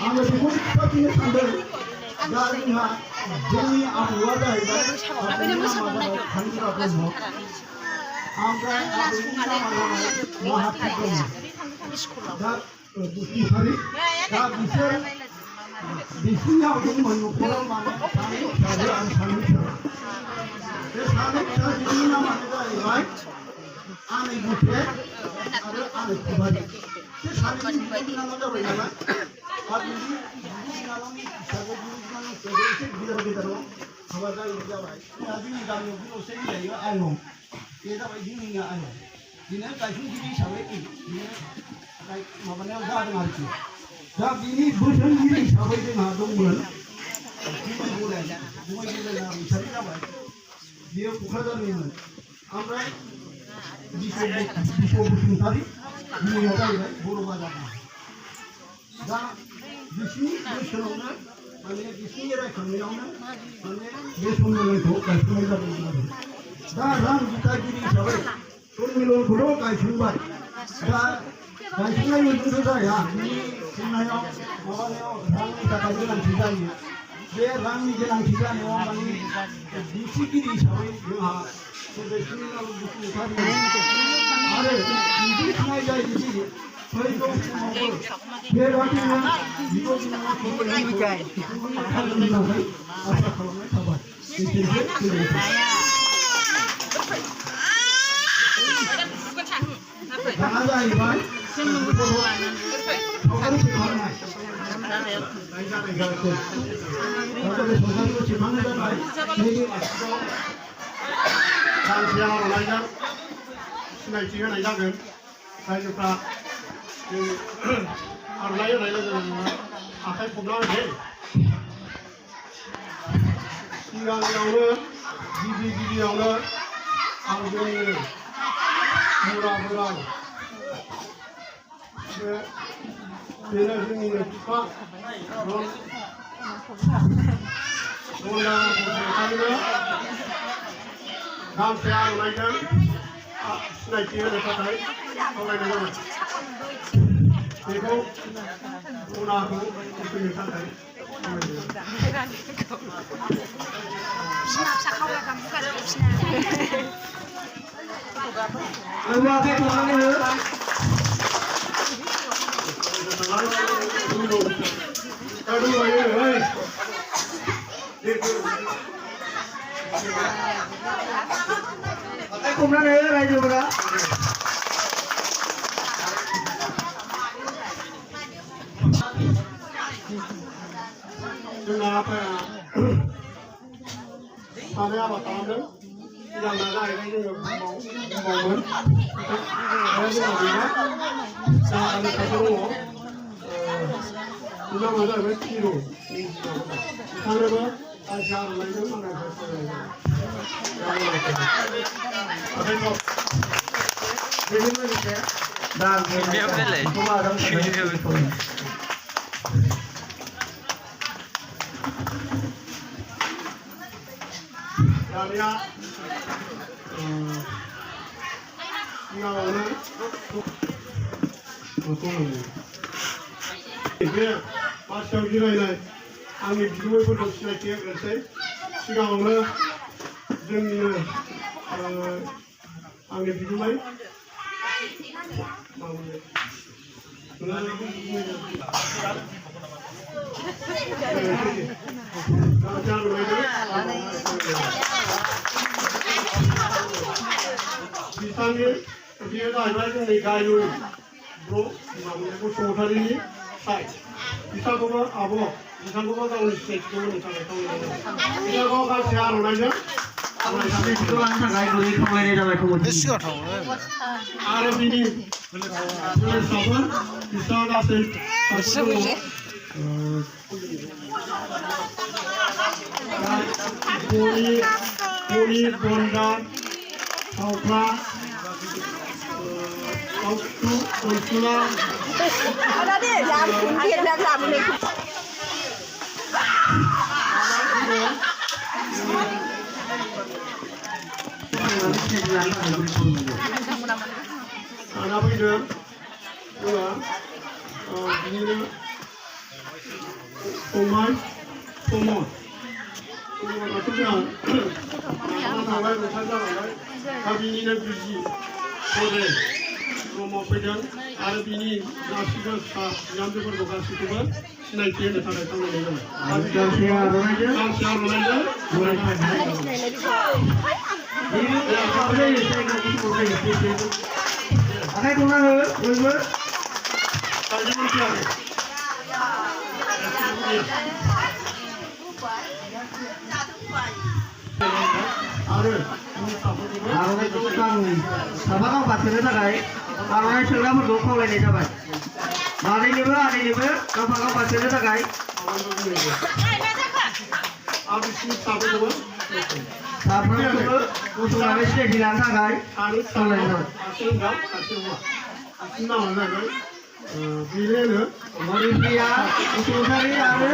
आङो बेखौ खिन्थाफिननो सानदों दा जोंहा जोंनि आबौआ जाहैबाय थांग्रा ब्रह्म ओमफ्राय आबौनि नामा जाबाय महाति ब्रह्म दा बसुमतारी दा बिसोरनियाव दंमोन न'खराव माने सानै फिसाजो आरो सानै फिसाज्ला बे सानै फिसाजोनि नामानो जाहैबाय आनै बुथे आरो आनै खुबारी बे सानैनि बिनानाव जाबाय नालाय आरो बिनि बिनानावनि फिसाजो एसे गिदिर गिदिराव हाबा जाबाय जोंनि गामियाव बे असे जायो आयं बे जाबाय जोंनिनो आयं बिनो गायसनगिरि हिसाबै बिनो माबानायाव जादों आरोखि दा बिनि बोसोनगिरि हिसाबै जोंहा दंमोन गुमै बोराय रुंसारि जाबाय बियो क'क्राझारनिमोन ओमफ्राय बिश्व बसुमतारी बिनिया जाहैबाय बर' बाजारनि दा बिसिनि बोसोरावनो माने बिसिनि रायखांनायावनो माने बे सम्मेलनखौ गायसननाय जादोंमोन आरो दा रां दिथागिरि हिसाबै सम्मेलनखौल' गायसनबाय दा गायसननायजोंथ' जाया बिनि खुंनायाव माबानायाव रांनि थाखाय गोनांथि जायो बे रांनि गोनांथि जानायाव माने दिन्थिगिरि हिसाबै जोंहा सुनिलाल बसुमतारी आरो दिन्थिनाय जायोदि फैगौ समावबो बेबादिनो बिब' बिनानाव होननानै आसा खालामनाय थाबाय दाना जाहैबाय सावगारि सेबखांनाय सावगारिखौ सेबखांनाय जाबाय नैबे आसिआव गांसे आर'नाइजों सिनायथि होनाय जागोन रायजोफ्रा आर'नाइ होनाय लोगो लोगो आखाइ खबना होदो सिगाङावनो गिबियावनो आं जोंनि बुरा बोराय बेनो जोंनिनो बिफा बसुमतारीनो गांसे आर'नाइजों सिनायथि होनो थाखाय खावलायनाय जाबाय बेखौ उनाखौ होफैनो थाखाय रायजोफोरा जोंना आफाया सानै आबाद खालामदों सिगांना जाहैबाय जोङो बुंबावोमोन आरो जोंहा बेना दा आरो सासे दङ नामा जाहैबाय थिरु बिथांनोबो गांसे आर'नाइजों मानायखौ बेजों लोगोसे दा दानिया सिगाङावनो बे मासियाव जिरायनाय आंनि बिगुमैफोरखौ सिनायथि होग्रोसै सिगाङावनो जोंनिनो आंनि बिगुमै बिथांनि बियो जाहैबाय जोंनि गायु बसुमतारीनि साइ बिथांखौबो आब' बिथांखौबो गावनि सिनायथिखौ होनो थाखाय खावलायनाय बिथांखौ गांसे आर'नाइजों आरो बिनि फोलेरफ्राबो बिसोर गासै गनि गन्दा सावफ्रा अनसुला थांनानै सिनायथि लानो थाखाय गुरै खालामनांगौ दाना फैदों जोंहा बिनिनो फंबाय प्रमदआथ' जोंहा थांबाय रुंसार जालांबाय दा बिनिनो बिजि बडे ब्रह्म फैदों आरो बिनि गासिबो बिहामजोफोरखौ गासैखौबो सिनायथि होनो थाखाय खामायनाय जाबाय गांसे आर'नाइजों आखाइ खौना हो बयबो आर'नाइखौ साफानाव गाखोनो थाखाय आर'नाइ सोग्राफोरखौ खावलायनाय जाबाय मादैनोबो आदैनोबो गावबा गाव गाखोनो थाखाय साफ्रोमखौबो गसंनानै सिनायथि लानो थाखाय खावलायनाय जाबाय बिनो मरिप्रिया बसुमतारी आरो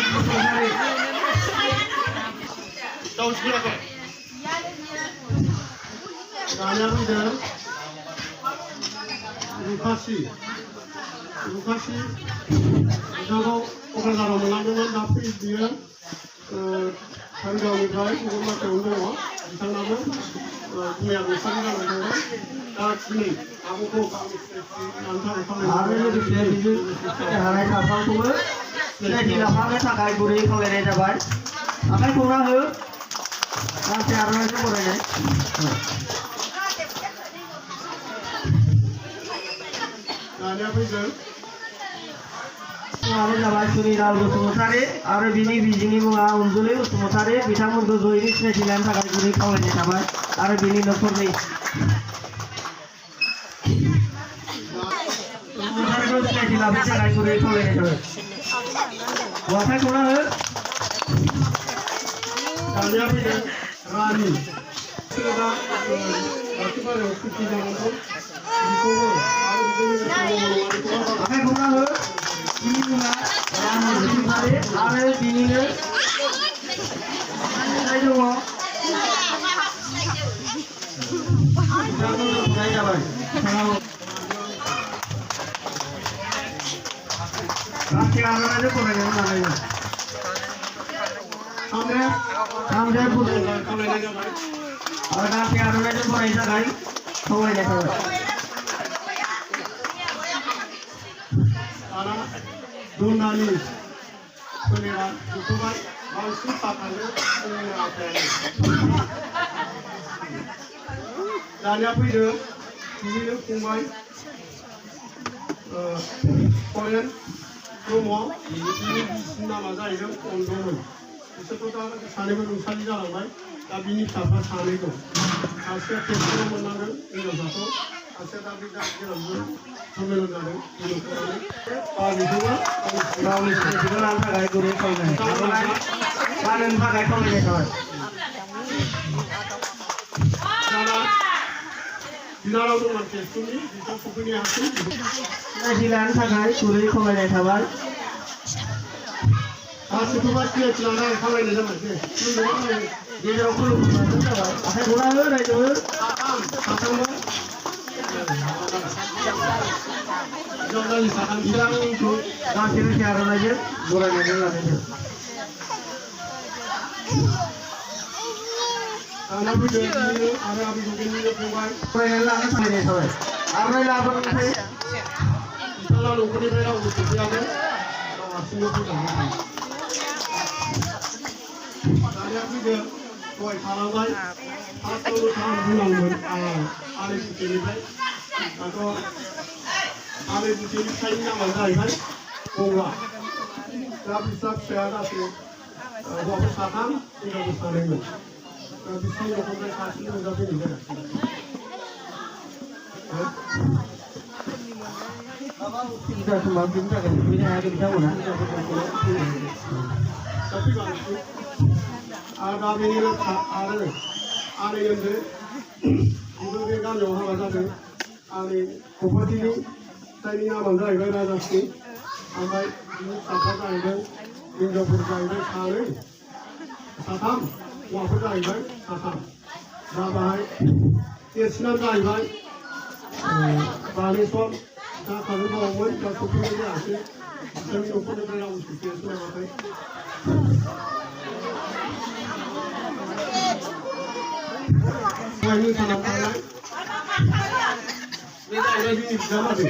बसुमतारी दानिया फैदों रुखासि बिथांखौ क'क्राझाराव मोनलांदोंमोन दा बियो कारिगावनिफ्राय गुबुन बाथ्रायावनो दङ बिथांनाबो मैया रुंसारि जानानै थांबाय दा दिनै आब'खौ आरो लोगोसे बिजों हानाय साफाखौबो सिनायथि लाफानो थाखाय गुरै खावलायनाय जाबाय आखाइ खौना हो गांसे आर'नाइजों बरायनाय दानिया फैदों मुङानो जाबाय सुनिलाल बसुमतारी आरो बिनि बिजिनि मुङा अनजुलि बसुमतारी बिथांमोनखौ जयैनो सिनायथि लानो थाखाय गुरै खावलायनाय थाबाय आरो बिनि न'खरनि बसुमतारीखौ सिनायथि लाफैनो थाखाय गुरै खावलायनाय थाबाय आखाइ खौना हो दानिया फैदों रानि सोरबा बाथौबारियाव सुथि जानांगौ आखाइ खौना हो बिनि मुङा रानि बसुमतारी आरो बिनिनो दङ जाबाय गांसे आर'नाइजों बरायनानै लानाय जाबाय आरो गांसे आर'नाइजों बरायनो थाखाय खावलायनाय थाबाय दुनानि सोलेरा दुखुबाय बांसिन साथानो जोंनि आफायानो दानिया फैदों बिनिनो फंबाय करेन ब्रह्म बिनि बिसिनि नामा जाहैदों अनदमोन बिसोरथ' दा सानैबो रुंसारि जालांबाय दा बिनि फिसाफ्रा सानै दं सासेया तेजपुराव मोनलांदों हिनजावसाखौ सासेया दा बे जेरावबो सम्मेलन जादों बेखौबो गावनि सिनायथिखौ लानो थाखाय गुरै खावलायनाय गाननो थाखाय खावलायनाय थाबाय बिनानाव दंमोन तेजपुरनि बिथां सफैनो हायाखै सिनायथि लानो थाखाय गुरै खावलायनाय थाबाय गासैखौबो सिनायथि लानो खावलायनाय जाबाय गेजेराव खुलुमनानै जाबाय आखाइ खौना हो रायजोबो साथामबो बिथांखौ गांसे गांसे आर'नाइजों बरायनानै लानाय जाबाय दाना फैदों बिनिनो आरो आबै गगेननिनो फंबाय फरायनानै लानो खावलायनाय थाबाय आर'नाइ लाबोनानै बिथाङा न'खरनिफ्राय रावबो सफैयाखै गाव हारसिंनो फैदों दानिया फैदों दहाय थालांबाय फार्स्टआवनो थां बुंनांगोन आलि बुथेनिफ्राय दाथ' आलि बुथेनि फिसायनि नामानो जाहैबाय गंगा दा बिस्रा फिसाया गासै हौवाफोर साथाम हिनजावफोर सानैमोन दा बिसोरनि न'खरनिफ्राय सासेनि मोजां फैनाय जायाखै उसुबिदा समाव बिनि थाखाय सफैनो हायाखै बिथांमोना आरो दा बेनिनो आरो आनै उन्दै बेबो बे गामियाव हाबा जादों आंनि क'क्राझारनि फिसायनि नामानो जाहैबाय राजास्रि ओमफ्राय बिनि फिसाफ्रा जाहैदों हिनजावफोर जाहैबाय सानै साथाम हौवाफोर जाहैबाय साथाम जाबाय देरसिना जाहैबाय बालेश्वर दा खालामबावोमोन दा सफैनाय जायासै जोंनि न'खरनिफ्राय रावबो सफैयासै माबाखै सानाव थांनाय बे जाहैबाय जोंनि बिजामादै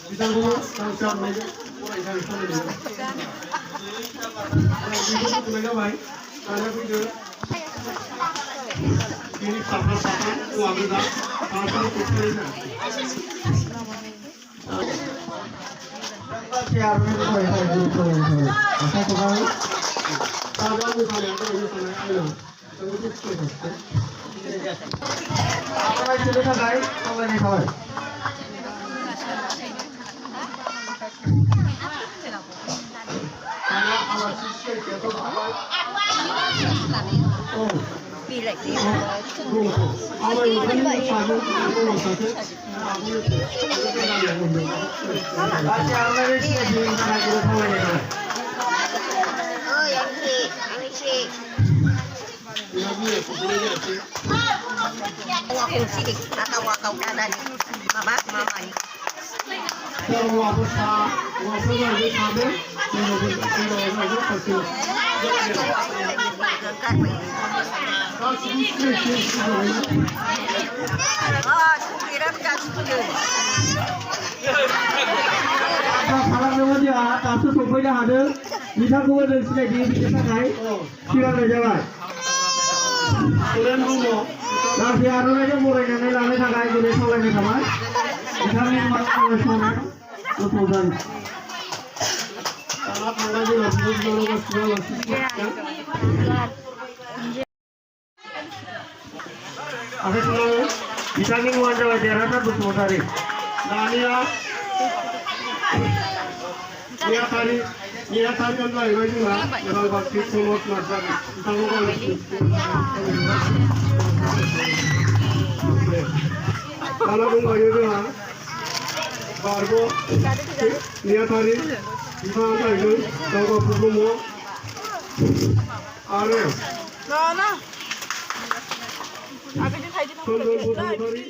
बिदाखौ गांसे आरनायजों फरायसालि सालायदों बुंनाय जाबाय दानिया फैदो बिनि फिसाफ्रा साथाम हौवा गोजा साथाम सफैनाय खालामदोंमोन जोंहा दासो सफैनो हादों बिथांखौबो जों सिनायथि बिनि थाखाय सिगांनाय जाबाय गांसे आर'नाइजों बरायनानै लानो थाखाय दिनै सावरायनाय थाबाय बिथांनि संनाय गथ'फोर थांनाय बिथांनि मुङानो जाबाय देरहासार बसुमतारी दानिया नेहाथारियानो जाहैबाय जोंहा रालबाक्ति प्रमद नार्जारि बिथांखौ दाना दंबायो जोंहा बारग' नेहाथारि बिथाङा जाहैबाय दावगाफु ब्रह्म आरो चन्द्रन बसुमतारी